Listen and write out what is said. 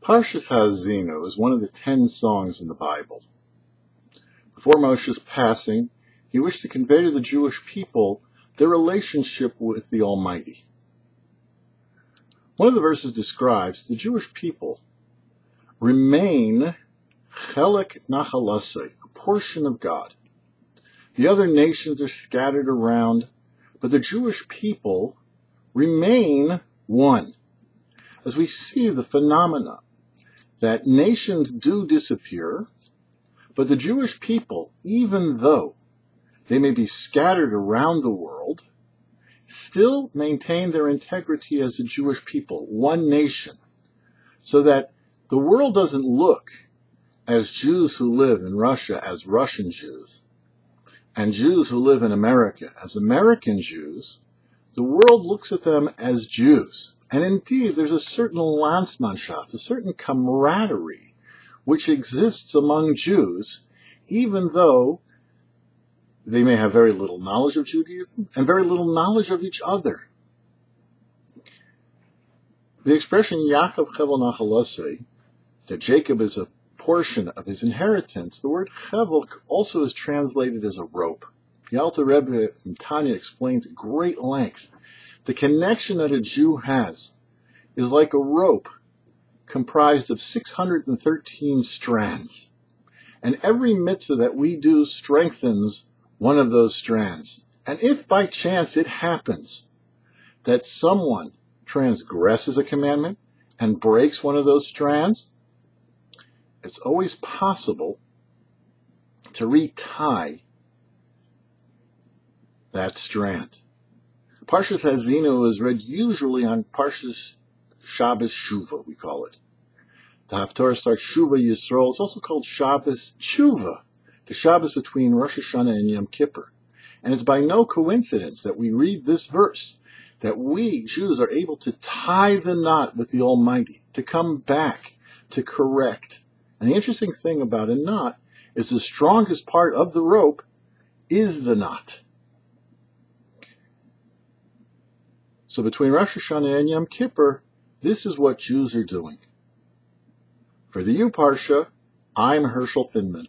Parshas Haazinu is one of the 10 songs in the Bible. Before Moshe's passing, he wished to convey to the Jewish people their relationship with the Almighty. One of the verses describes the Jewish people remain chelek nachalasei, a portion of God. The other nations are scattered around, but the Jewish people remain one. As we see the phenomena that nations do disappear, but the Jewish people, even though they may be scattered around the world, still maintain their integrity as a Jewish people, one nation, so that the world doesn't look as Jews who live in Russia as Russian Jews, and Jews who live in America as American Jews. The world looks at them as Jews. And indeed, there's a certain Landsmannschaft, a certain camaraderie, which exists among Jews, even though they may have very little knowledge of Judaism and very little knowledge of each other. The expression Yaakov Chevel Nachalosei, that Jacob is a portion of his inheritance, the word Chevel also is translated as a rope. The Alter Rebbe in Tanya explains at great length the connection that a Jew has is like a rope comprised of 613 strands. And every mitzvah that we do strengthens one of those strands. And if by chance it happens that someone transgresses a commandment and breaks one of those strands, it's always possible to retie that strand. Parshas Haazinu is read usually on Parshas Shabbos Shuvah, we call it. The Haftorah starts Shuvah Yisrael. It's also called Shabbos Shuvah, the Shabbos between Rosh Hashanah and Yom Kippur. And it's by no coincidence that we read this verse, that we, Jews, are able to tie the knot with the Almighty, to come back, to correct. And the interesting thing about a knot is the strongest part of the rope is the knot. So between Rosh Hashanah and Yom Kippur, this is what Jews are doing. For the YouParsha, I'm Herschel Finman.